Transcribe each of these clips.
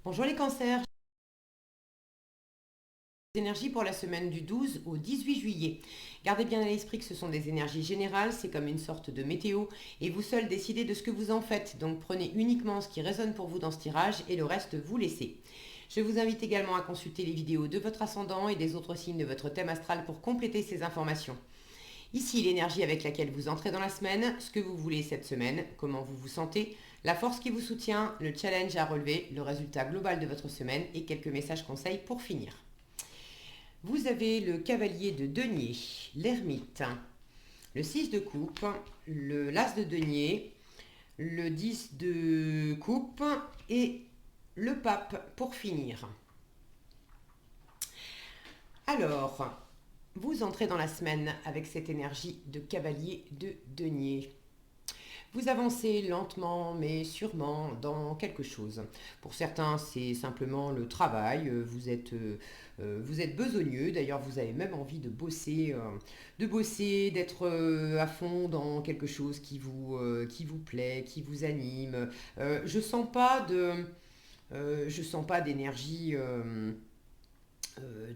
Bonjour les cancers, énergies pour la semaine du 12 au 18 juillet. Gardez bien à l'esprit que ce sont des énergies générales, c'est comme une sorte de météo et vous seuls décidez de ce que vous en faites. Donc prenez uniquement ce qui résonne pour vous dans ce tirage et le reste vous laissez. Je vous invite également à consulter les vidéos de votre ascendant et des autres signes de votre thème astral pour compléter ces informations. Ici, l'énergie avec laquelle vous entrez dans la semaine, ce que vous voulez cette semaine, comment vous vous sentez, la force qui vous soutient, le challenge à relever, le résultat global de votre semaine et quelques messages conseils pour finir. Vous avez le cavalier de denier, l'ermite, le 6 de coupe, l'as de denier, le 10 de coupe et le pape pour finir. Alors, vous entrez dans la semaine avec cette énergie de cavalier de denier. Vous avancez lentement mais sûrement dans quelque chose. Pour certains, c'est simplement le travail. Vous êtes besogneux. D'ailleurs, vous avez même envie de bosser, d'être à fond dans quelque chose qui vous plaît, qui vous anime. Je sens pas d'énergie.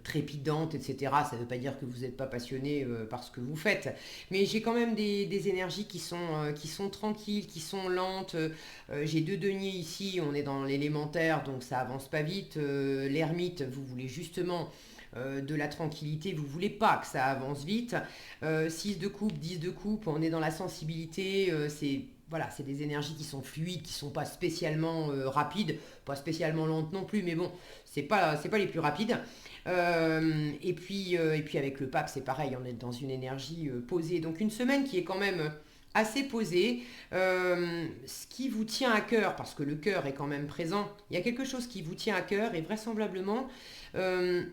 Trépidante, etc. Ça ne veut pas dire que vous n'êtes pas passionné par ce que vous faites, mais j'ai quand même des énergies qui sont tranquilles, qui sont lentes. J'ai deux deniers ici, on est dans l'élémentaire, donc ça avance pas vite. L'ermite, vous voulez justement de la tranquillité, vous voulez pas que ça avance vite. 6 de coupe, 10 de coupe, on est dans la sensibilité, c'est des énergies qui sont fluides, qui sont pas spécialement rapides, pas spécialement lentes non plus, mais bon, c'est pas les plus rapides. Et puis avec le pape, c'est pareil, on est dans une énergie posée. Donc une semaine qui est quand même assez posée. Ce qui vous tient à cœur, parce que le cœur est quand même présent, il y a quelque chose qui vous tient à cœur et vraisemblablement, euh,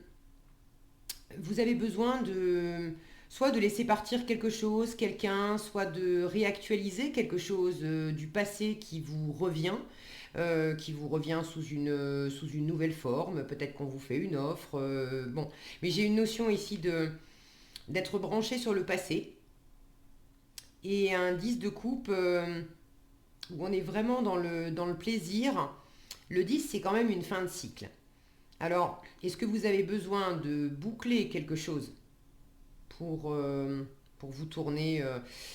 vous avez besoin de soit de laisser partir quelque chose, quelqu'un, soit de réactualiser quelque chose du passé qui vous revient sous une nouvelle forme. Peut-être qu'on vous fait une offre. Bon, mais j'ai une notion ici d'être branché sur le passé et un 10 de coupe où on est vraiment dans le plaisir. Le 10, c'est quand même une fin de cycle. Alors, est-ce que vous avez besoin de boucler quelque chose pour vous tourner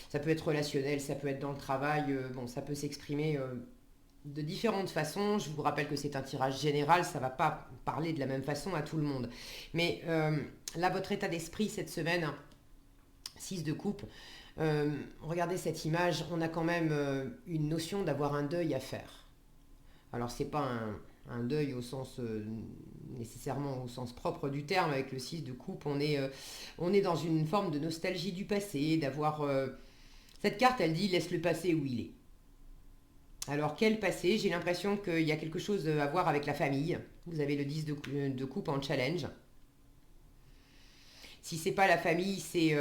ça peut être relationnel, ça peut être dans le travail, bon, ça peut s'exprimer de différentes façons. Je vous rappelle que c'est un tirage général, ça ne va pas parler de la même façon à tout le monde. Mais là, votre état d'esprit cette semaine, 6 de coupe, regardez cette image, on a quand même une notion d'avoir un deuil à faire. Alors c'est pas un deuil au sens nécessairement au sens propre du terme. Avec le 6 de coupe, on est dans une forme de nostalgie du passé, d'avoir cette carte, elle dit laisse le passé où il est. Alors quel passé? J'ai l'impression qu'il y a quelque chose à voir avec la famille. Vous avez le 10 de coupe en challenge. Si c'est pas la famille, c'est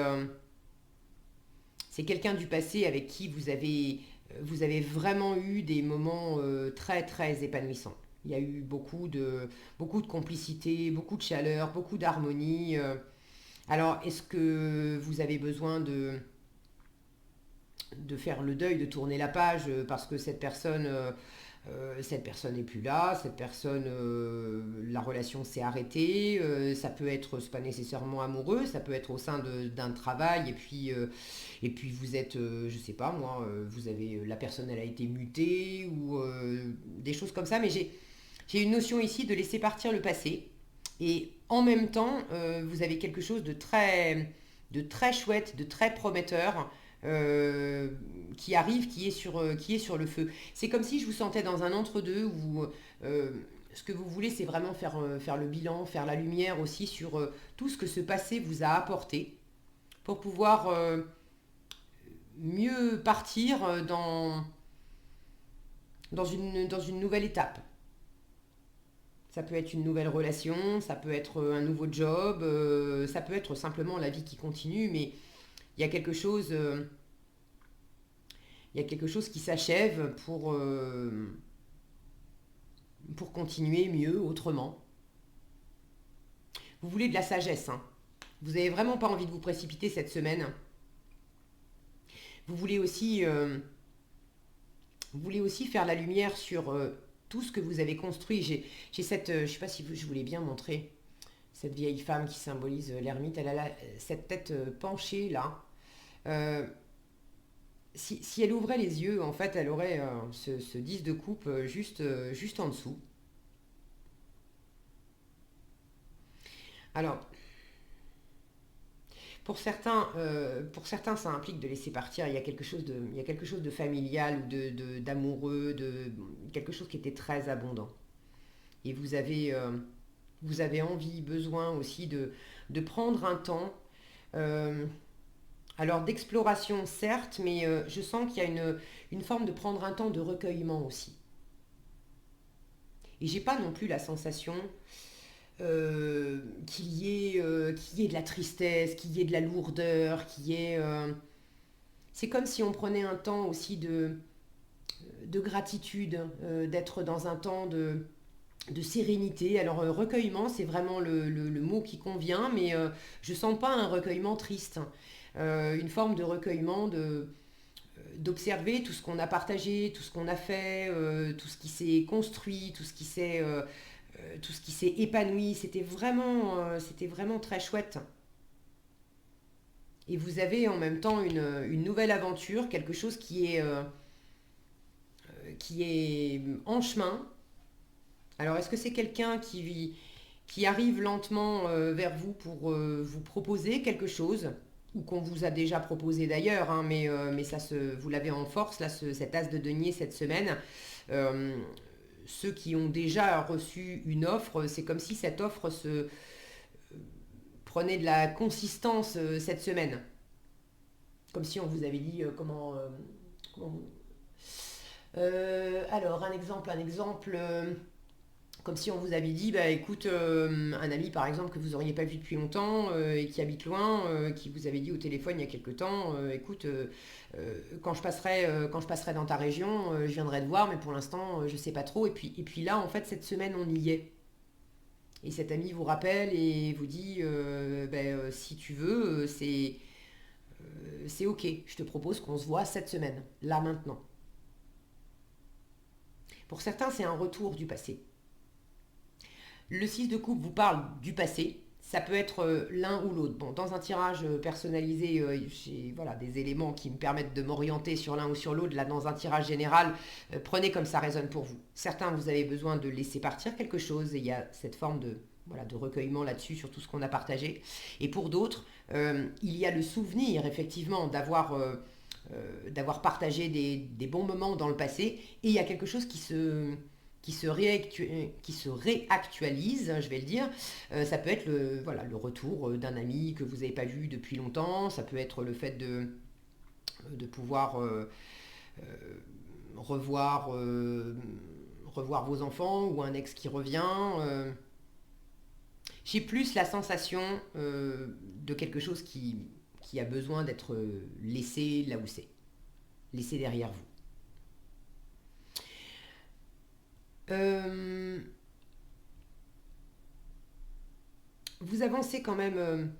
quelqu'un du passé avec qui vous avez vraiment eu des moments très très épanouissants. Il y a eu beaucoup de complicité, beaucoup de chaleur, beaucoup d'harmonie. Alors, est-ce que vous avez besoin de faire le deuil, de tourner la page parce que cette personne n'est plus là, cette personne, la relation s'est arrêtée, ça peut être, c'est pas nécessairement amoureux, ça peut être au sein d'un travail, et puis vous êtes, je sais pas moi, vous avez, la personne elle a été mutée, ou des choses comme ça, mais j'ai une notion ici de laisser partir le passé, et en même temps, vous avez quelque chose de très chouette, de très prometteur, euh, qui arrive, qui est sur le feu. C'est comme si je vous sentais dans un entre-deux où ce que vous voulez, c'est vraiment faire le bilan, faire la lumière aussi sur tout ce que ce passé vous a apporté pour pouvoir mieux partir dans une nouvelle étape. Ça peut être une nouvelle relation, ça peut être un nouveau job, ça peut être simplement la vie qui continue, mais il y a quelque chose, il y a quelque chose qui s'achève pour continuer mieux, autrement. Vous voulez de la sagesse, hein. Vous n'avez vraiment pas envie de vous précipiter cette semaine. Vous voulez aussi, vous voulez aussi faire la lumière sur tout ce que vous avez construit. J'ai cette, je sais pas si je voulais bien montrer cette vieille femme qui symbolise l'ermite. Elle a cette tête penchée là. Euh, si elle ouvrait les yeux, en fait, elle aurait ce 10 de coupe juste en dessous. Alors, pour certains, ça implique de laisser partir. Il y a quelque chose de familial ou d'amoureux, quelque chose qui était très abondant. Et vous avez envie, besoin aussi de prendre un temps. euh, alors d'exploration, certes, mais je sens qu'il y a une forme de prendre un temps de recueillement aussi. Et j'ai pas non plus la sensation qu'il y ait de la tristesse, qu'il y ait de la lourdeur, qu'il y ait... c'est comme si on prenait un temps aussi de gratitude, d'être dans un temps de sérénité. Alors recueillement, c'est vraiment le mot qui convient, mais je sens pas un recueillement triste. Une forme de recueillement d'observer tout ce qu'on a partagé, tout ce qu'on a fait, tout ce qui s'est construit, tout ce qui s'est épanoui. C'était vraiment très chouette. Et vous avez en même temps une nouvelle aventure, quelque chose qui est en chemin. Alors, est-ce que c'est quelqu'un qui arrive lentement vers vous pour vous proposer quelque chose, ou qu'on vous a déjà proposé d'ailleurs, hein, mais vous l'avez en force, là, cet as de denier cette semaine. Euh, Ceux qui ont déjà reçu une offre, c'est comme si cette offre prenait de la consistance cette semaine. Comme si on vous avait dit comment. Alors, un exemple. Comme si on vous avait dit, bah écoute, un ami par exemple que vous n'auriez pas vu depuis longtemps et qui habite loin, qui vous avait dit au téléphone il y a quelque temps, écoute, quand je passerai dans ta région, je viendrai te voir, mais pour l'instant, je ne sais pas trop. Et puis là, en fait, cette semaine, on y est. Et cet ami vous rappelle et vous dit, si tu veux, c'est ok, je te propose qu'on se voit cette semaine, là maintenant. Pour certains, c'est un retour du passé. Le 6 de coupe vous parle du passé. Ça peut être l'un ou l'autre. Bon, dans un tirage personnalisé, j'ai voilà, des éléments qui me permettent de m'orienter sur l'un ou sur l'autre. Là, dans un tirage général, prenez comme ça résonne pour vous. Certains, vous avez besoin de laisser partir quelque chose et il y a cette forme de recueillement là-dessus sur tout ce qu'on a partagé. Et pour d'autres, il y a le souvenir, effectivement, d'avoir partagé des bons moments dans le passé. Et il y a quelque chose qui se réactualise, je vais le dire. Ça peut être le retour d'un ami que vous n'avez pas vu depuis longtemps, ça peut être le fait de pouvoir revoir, revoir vos enfants ou un ex qui revient. J'ai plus la sensation de quelque chose qui a besoin d'être laissé là où c'est, laissé derrière vous. Euh, vous avancez quand même,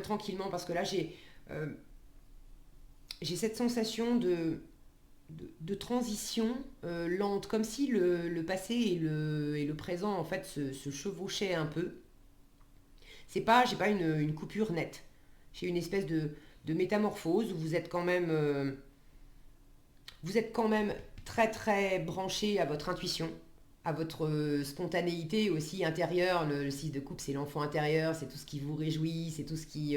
tranquillement parce que là euh, j'ai cette sensation de transition lente, comme si le passé et le présent en fait se chevauchaient un peu. J'ai pas une coupure nette. J'ai une espèce de métamorphose où vous êtes quand même très très branché à votre intuition, à votre spontanéité aussi intérieure. Le 6 de coupe, c'est l'enfant intérieur, c'est tout ce qui vous réjouit, c'est tout ce qui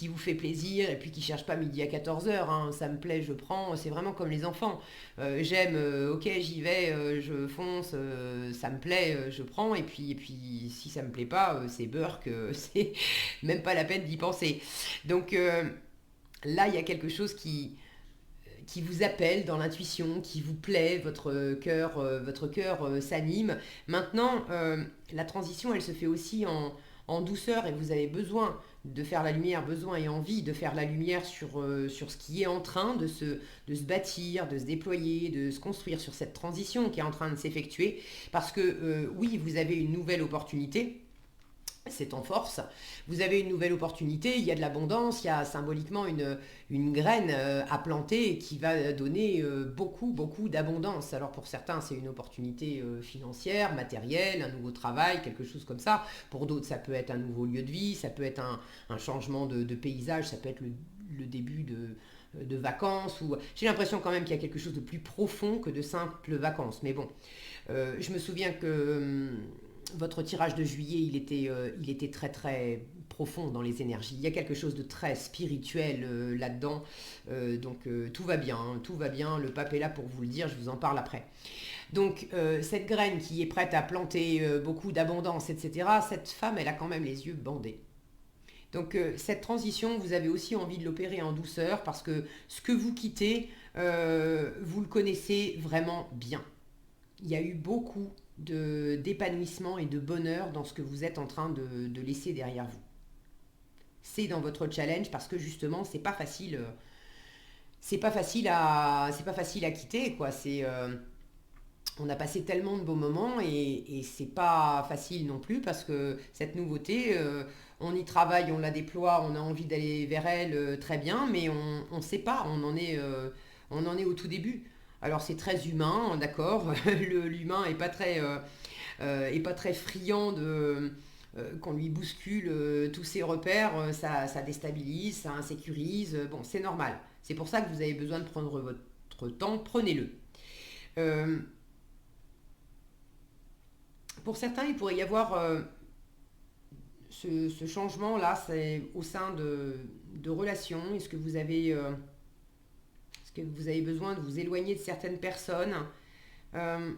vous fait plaisir, et puis qui cherche pas midi à 14h, hein, ça me plaît, je prends, c'est vraiment comme les enfants. J'aime, ok, j'y vais, je fonce, ça me plaît, je prends, et puis si ça me plaît pas, c'est beurre que c'est même pas la peine d'y penser. Donc là, il y a quelque chose qui vous appelle dans l'intuition, qui vous plaît, votre cœur s'anime. Maintenant, la transition, elle se fait aussi en douceur et vous avez besoin de faire la lumière, besoin et envie de faire la lumière sur ce qui est en train de se bâtir, de se déployer, de se construire sur cette transition qui est en train de s'effectuer. Parce que oui, vous avez une nouvelle opportunité, c'est en force. Vous avez une nouvelle opportunité, il y a de l'abondance, il y a symboliquement une graine à planter qui va donner beaucoup, beaucoup d'abondance. Alors pour certains, c'est une opportunité financière, matérielle, un nouveau travail, quelque chose comme ça. Pour d'autres, ça peut être un nouveau lieu de vie, ça peut être un changement de paysage, ça peut être le début de vacances. Ou... J'ai l'impression quand même qu'il y a quelque chose de plus profond que de simples vacances. Mais bon, je me souviens que votre tirage de juillet, il était très très profond dans les énergies. Il y a quelque chose de très spirituel là-dedans. Tout va bien, hein, tout va bien. Le pape est là pour vous le dire, je vous en parle après. Donc cette graine qui est prête à planter beaucoup d'abondance, etc., cette femme, elle a quand même les yeux bandés. Donc cette transition, vous avez aussi envie de l'opérer en douceur parce que ce que vous quittez, vous le connaissez vraiment bien. Il y a eu beaucoup d'épanouissement et de bonheur dans ce que vous êtes en train de laisser derrière vous. C'est dans votre challenge parce que justement, c'est pas facile à quitter quoi. On a passé tellement de beaux moments et c'est pas facile non plus parce que cette nouveauté, on y travaille, on la déploie, on a envie d'aller vers elle très bien, mais on sait pas, on en est au tout début. Alors c'est très humain, d'accord. L'humain est pas très friand de qu'on lui bouscule tous ses repères, ça déstabilise, ça insécurise. Bon, c'est normal. C'est pour ça que vous avez besoin de prendre votre temps, prenez-le. Euh, pour certains, il pourrait y avoir ce changement-là, c'est au sein de relations. Est-ce que vous avez besoin de vous éloigner de certaines personnes? Euh,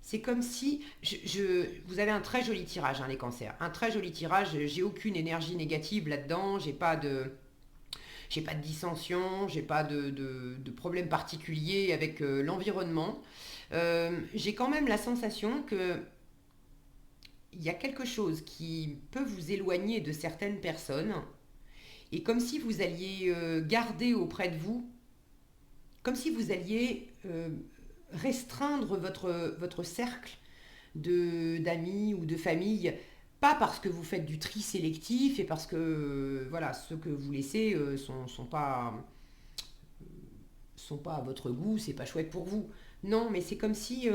c'est comme si vous avez un très joli tirage, hein, les cancers. Un très joli tirage. J'ai aucune énergie négative là-dedans. J'ai pas de dissension. J'ai pas de problème particulier avec l'environnement. J'ai quand même la sensation que il y a quelque chose qui peut vous éloigner de certaines personnes et comme si vous alliez garder auprès de vous, comme si vous alliez restreindre votre cercle d'amis ou de famille, pas parce que vous faites du tri sélectif et parce que voilà, ceux que vous laissez sont pas à votre goût, c'est pas chouette pour vous. Non, mais c'est comme si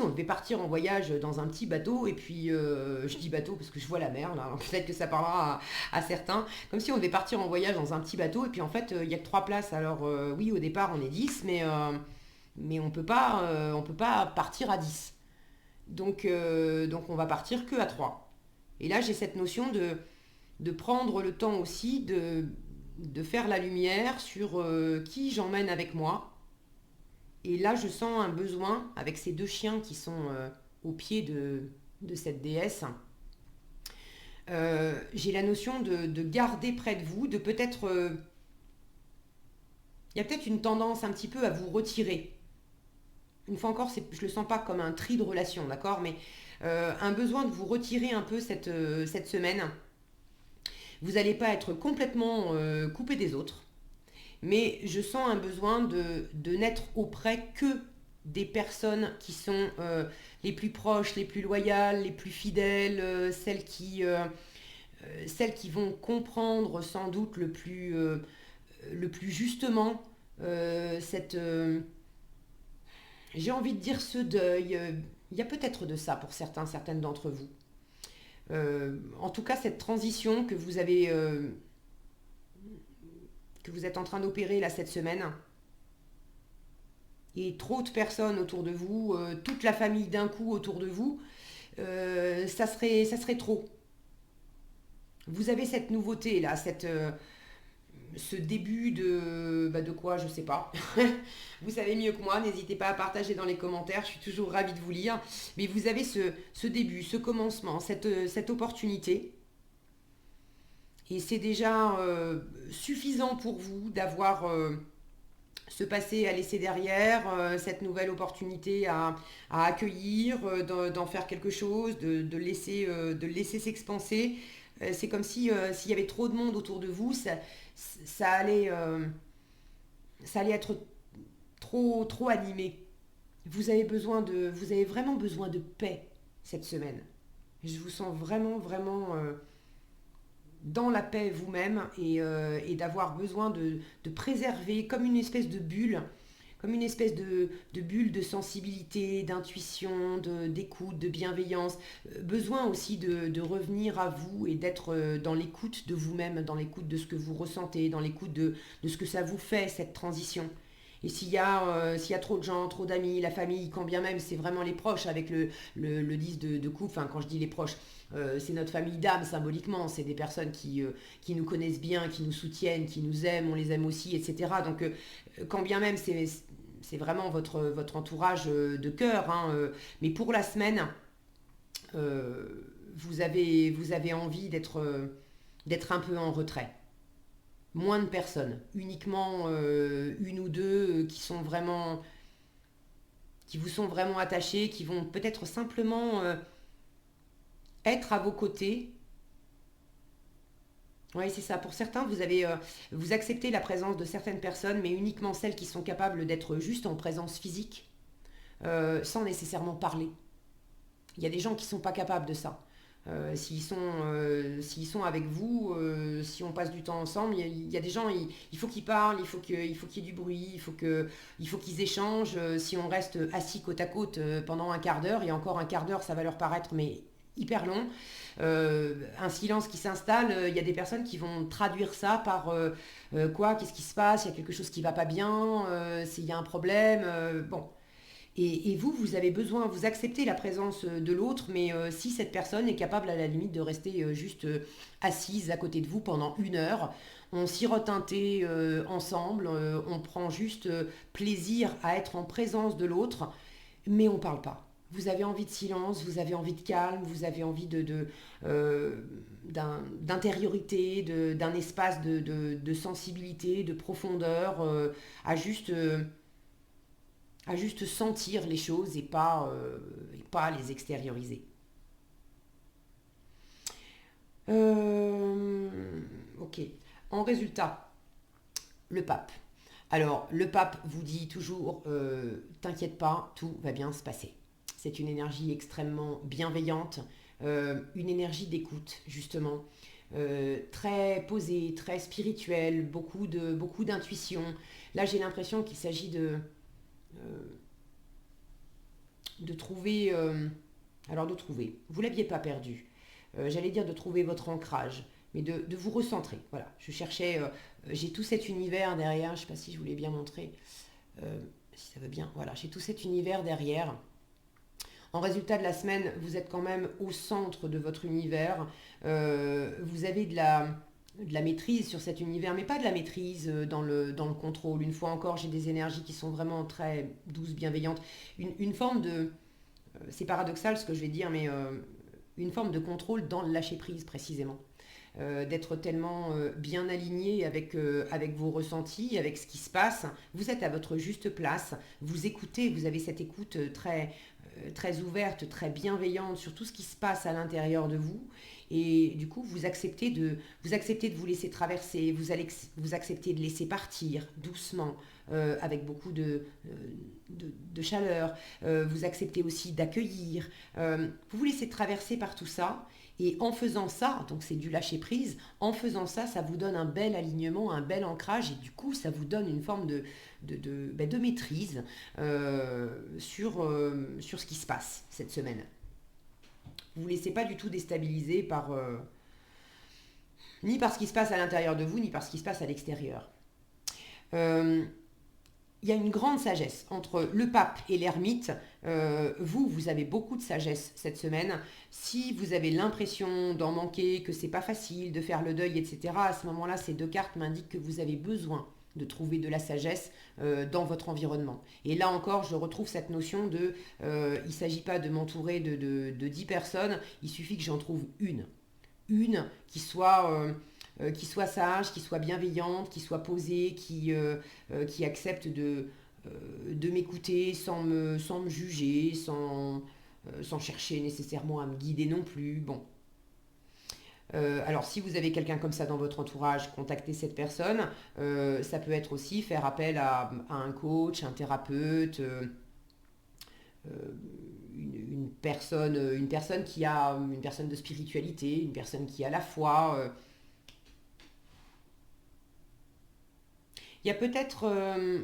on devait partir en voyage dans un petit bateau, et puis je dis bateau parce que je vois la mer, là, peut-être que ça parlera à certains, comme si on devait partir en voyage dans un petit bateau, et puis en fait il n'y a que 3 places. Alors oui, au départ on est 10, mais on peut pas partir à 10. Donc on va partir que à 3. Et là j'ai cette notion de prendre le temps aussi de faire la lumière sur qui j'emmène avec moi. Et là, je sens un besoin, avec ces 2 chiens qui sont au pied de cette déesse, j'ai la notion de garder près de vous, de peut-être... Il y a peut-être une tendance un petit peu à vous retirer. Une fois encore, je ne le sens pas comme un tri de relation, d'accord? Mais un besoin de vous retirer un peu cette semaine. Vous n'allez pas être complètement coupé des autres. Mais je sens un besoin de n'être auprès que des personnes qui sont les plus proches, les plus loyales, les plus fidèles, celles qui vont comprendre sans doute le plus justement j'ai envie de dire ce deuil. Il y a peut-être de ça pour certaines d'entre vous. En tout cas, cette transition que vous êtes en train d'opérer là cette semaine, et trop de personnes autour de vous, toute la famille d'un coup autour de vous, ça serait trop. Vous avez cette nouveauté là, ce début de quoi, je sais pas. Vous savez mieux que moi, n'hésitez pas à partager dans les commentaires, je suis toujours ravie de vous lire. Mais vous avez ce début, ce commencement, cette opportunité. Et c'est déjà suffisant pour vous d'avoir ce passé à laisser derrière, cette nouvelle opportunité à accueillir, d'en faire quelque chose, de le laisser s'expanser. C'est comme si s'il y avait trop de monde autour de vous, ça allait être trop animé. vous avez vraiment besoin de paix cette semaine. Je vous sens vraiment, vraiment dans la paix vous-même et d'avoir besoin de préserver comme une espèce de bulle, comme une espèce de bulle de sensibilité, d'intuition, d'écoute, de bienveillance. Besoin aussi de revenir à vous et d'être dans l'écoute de vous-même, dans l'écoute de ce que vous ressentez, dans l'écoute de ce que ça vous fait, cette transition. Et s'il y a trop de gens, trop d'amis, la famille, quand bien même c'est vraiment les proches avec le 10 de coupe, enfin quand je dis les proches, c'est notre famille d'âme symboliquement, c'est des personnes qui nous connaissent bien, qui nous soutiennent, qui nous aiment, on les aime aussi, etc. Donc quand bien même c'est vraiment votre entourage de cœur, hein, mais pour la semaine, euh, vous avez envie d'être un peu en retrait. Moins de personnes, uniquement une ou deux qui vous sont vraiment attachés, qui vont peut-être simplement être à vos côtés. Oui, c'est ça. Pour certains, vous acceptez la présence de certaines personnes, mais uniquement celles qui sont capables d'être juste en présence physique, sans nécessairement parler. Il y a des gens qui ne sont pas capables de ça. S'ils sont avec vous, si on passe du temps ensemble, il y a des gens, il faut qu'ils parlent, il faut qu'il y ait du bruit, il faut qu'ils échangent. Si on reste assis côte à côte pendant un quart d'heure, et encore un quart d'heure, ça va leur paraître mais hyper long, un silence qui s'installe, il y a des personnes qui vont traduire ça par quoi, qu'est-ce qui se passe, il y a quelque chose qui va pas bien, s'il y a un problème, bon. Et vous, vous avez besoin, vous acceptez la présence de l'autre, mais si cette personne est capable à la limite de rester juste assise à côté de vous pendant une heure, on sirote un thé ensemble, on prend juste plaisir à être en présence de l'autre, mais on ne parle pas. Vous avez envie de silence, vous avez envie de calme, vous avez envie d'intériorité, d'un espace de sensibilité, de profondeur, à juste à juste sentir les choses et pas les extérioriser. Euh, ok. En résultat, le pape. Alors, le pape vous dit toujours, t'inquiète pas, tout va bien se passer. C'est une énergie extrêmement bienveillante, une énergie d'écoute, justement, très posée, très spirituelle, beaucoup d'intuition. Là, j'ai l'impression qu'il s'agit euh, de trouver, alors de trouver, vous ne l'aviez pas perdu, j'allais dire de trouver votre ancrage, mais de vous recentrer. Voilà, je cherchais, j'ai tout cet univers derrière, je ne sais pas si je voulais bien montrer, si ça veut bien, voilà, j'ai tout cet univers derrière. En résultat de la semaine, vous êtes quand même au centre de votre univers, vous avez de la maîtrise sur cet univers, mais pas de la maîtrise dans le contrôle. Une fois encore, j'ai des énergies qui sont vraiment très douces, bienveillantes. Une forme de, c'est paradoxal ce que je vais dire, mais une forme de contrôle dans le lâcher-prise précisément. D'être tellement bien aligné avec vos ressentis, avec ce qui se passe. Vous êtes à votre juste place, vous écoutez, vous avez cette écoute très ouverte, très bienveillante sur tout ce qui se passe à l'intérieur de vous. Et du coup, vous acceptez de vous laisser traverser, vous acceptez de laisser partir doucement, avec beaucoup de chaleur. Vous acceptez aussi d'accueillir. Vous vous laissez traverser par tout ça. Et en faisant ça, donc c'est du lâcher prise, en faisant ça, ça vous donne un bel alignement, un bel ancrage, et du coup, ça vous donne une forme de maîtrise sur ce qui se passe cette semaine. Vous ne vous laissez pas du tout déstabiliser ni par ce qui se passe à l'intérieur de vous, ni par ce qui se passe à l'extérieur. Euh, il y a une grande sagesse entre le pape et l'ermite. Vous avez beaucoup de sagesse cette semaine. Si vous avez l'impression d'en manquer, que c'est pas facile de faire le deuil, etc., à ce moment-là, ces deux cartes m'indiquent que vous avez besoin de trouver de la sagesse dans votre environnement. Et là encore, je retrouve cette notion il ne s'agit pas de m'entourer de 10 personnes, il suffit que j'en trouve une qui soit sage, qui soit bienveillante, qui soit posée, qui accepte de m'écouter sans me juger, sans chercher nécessairement à me guider non plus. Bon. Alors si vous avez quelqu'un comme ça dans votre entourage, contactez cette personne. Ça peut être aussi faire appel à un coach, un thérapeute, une personne qui a une personne de spiritualité, une personne qui a la foi. Il y a peut-être,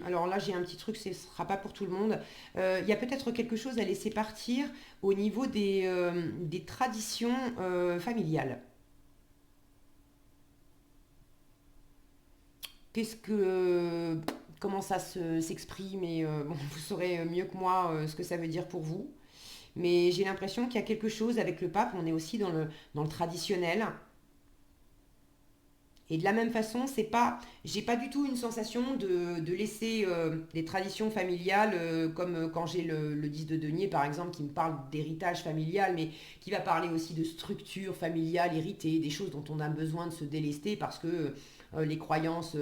alors là j'ai un petit truc, ce ne sera pas pour tout le monde, il y a peut-être quelque chose à laisser partir au niveau des traditions familiales. Qu'est-ce que, comment ça s'exprime et bon, vous saurez mieux que moi ce que ça veut dire pour vous. Mais j'ai l'impression qu'il y a quelque chose avec le pape, on est aussi dans le traditionnel. Et de la même façon, c'est pas, j'ai pas du tout une sensation de laisser les traditions familiales comme quand j'ai le 10 de denier par exemple qui me parle d'héritage familial, mais qui va parler aussi de structure familiale héritée, des choses dont on a besoin de se délester parce que les croyances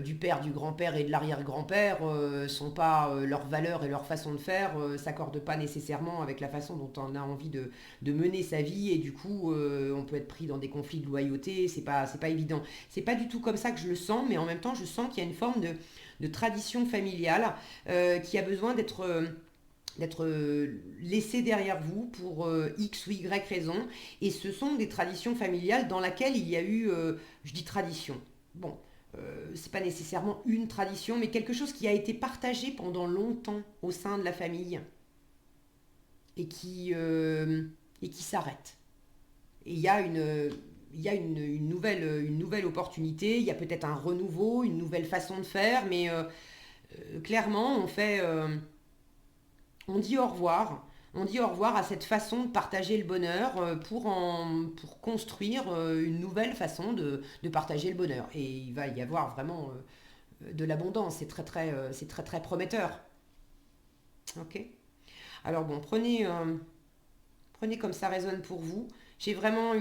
du père, du grand-père et de l'arrière-grand-père sont pas leurs valeurs et leur façon de faire s'accordent pas nécessairement avec la façon dont on a envie de mener sa vie et du coup on peut être pris dans des conflits de loyauté, c'est pas évident. C'est pas du tout comme ça que je le sens, mais en même temps je sens qu'il y a une forme de tradition familiale qui a besoin d'être laissé derrière vous pour X ou Y raison. Et ce sont des traditions familiales dans lesquelles il y a eu, je dis tradition, bon, c'est pas nécessairement une tradition, mais quelque chose qui a été partagé pendant longtemps au sein de la famille et qui s'arrête. Et il y a une nouvelle opportunité, il y a peut-être un renouveau, une nouvelle façon de faire, mais clairement, on dit au revoir. On dit au revoir à cette façon de partager le bonheur pour construire une nouvelle façon de partager le bonheur. Et il va y avoir vraiment de l'abondance. C'est très très prometteur. Ok. Alors bon, prenez comme ça résonne pour vous. J'ai vraiment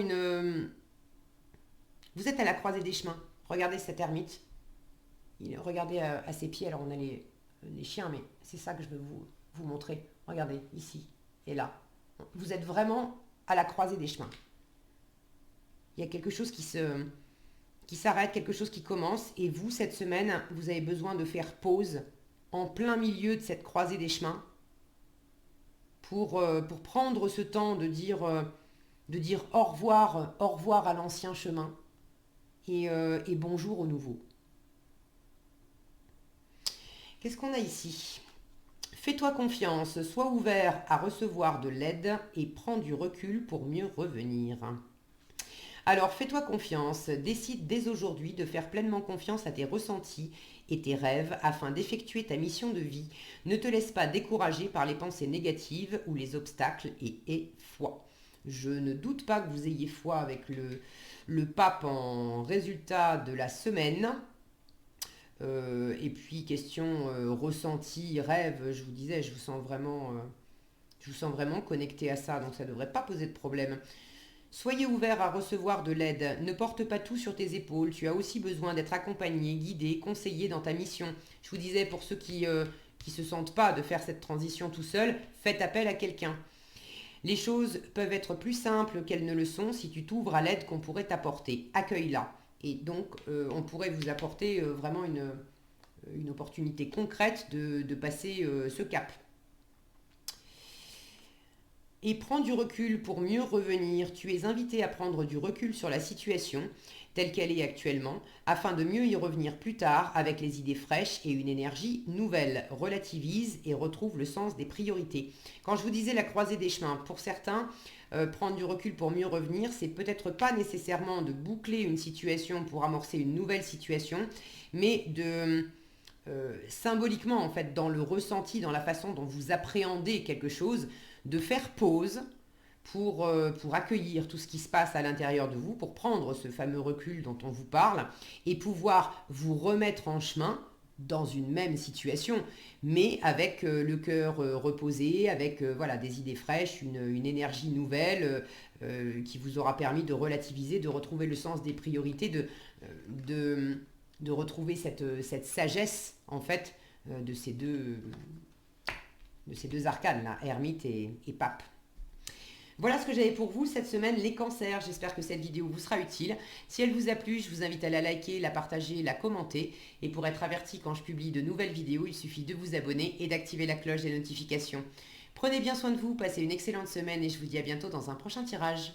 vous êtes à la croisée des chemins. Regardez cet ermite. Regardez à ses pieds. Alors on a les chiens, mais c'est ça que je veux vous montrer. Regardez, ici et là. Vous êtes vraiment à la croisée des chemins. Il y a quelque chose qui s'arrête, quelque chose qui commence. Et vous, cette semaine, vous avez besoin de faire pause en plein milieu de cette croisée des chemins pour prendre ce temps de dire au revoir à l'ancien chemin et bonjour au nouveau. Qu'est-ce qu'on a ici? Fais-toi confiance, sois ouvert à recevoir de l'aide et prends du recul pour mieux revenir. Alors fais-toi confiance, décide dès aujourd'hui de faire pleinement confiance à tes ressentis et tes rêves afin d'effectuer ta mission de vie. Ne te laisse pas décourager par les pensées négatives ou les obstacles et aie foi. Je ne doute pas que vous ayez foi avec le pape en résultat de la semaine. Et puis question ressenti, rêve, je vous disais, je vous sens vraiment connecté à ça, donc ça ne devrait pas poser de problème. Soyez ouvert à recevoir de l'aide, ne porte pas tout sur tes épaules, tu as aussi besoin d'être accompagné, guidé, conseillé dans ta mission. Je vous disais, pour ceux qui se sentent pas de faire cette transition tout seul, faites appel à quelqu'un. Les choses peuvent être plus simples qu'elles ne le sont si tu t'ouvres à l'aide qu'on pourrait t'apporter. Accueille-la. Et donc, on pourrait vous apporter vraiment une opportunité concrète de passer ce cap. Et prends du recul pour mieux revenir. Tu es invité à prendre du recul sur la situation telle qu'elle est actuellement, afin de mieux y revenir plus tard avec les idées fraîches et une énergie nouvelle. Relativise et retrouve le sens des priorités. Quand je vous disais la croisée des chemins, pour certains, prendre du recul pour mieux revenir, c'est peut-être pas nécessairement de boucler une situation pour amorcer une nouvelle situation, mais de symboliquement, en fait, dans le ressenti, dans la façon dont vous appréhendez quelque chose, de faire pause pour accueillir tout ce qui se passe à l'intérieur de vous, pour prendre ce fameux recul dont on vous parle et pouvoir vous remettre en chemin dans une même situation, mais avec le cœur reposé, avec voilà, des idées fraîches, une énergie nouvelle qui vous aura permis de relativiser, de retrouver le sens des priorités, de, de retrouver cette sagesse en fait de ces deux arcanes là, ermite et pape. Voilà ce que j'avais pour vous cette semaine, les cancers. J'espère que cette vidéo vous sera utile. Si elle vous a plu, je vous invite à la liker, la partager, la commenter. Et pour être averti quand je publie de nouvelles vidéos, il suffit de vous abonner et d'activer la cloche des notifications. Prenez bien soin de vous, passez une excellente semaine et je vous dis à bientôt dans un prochain tirage.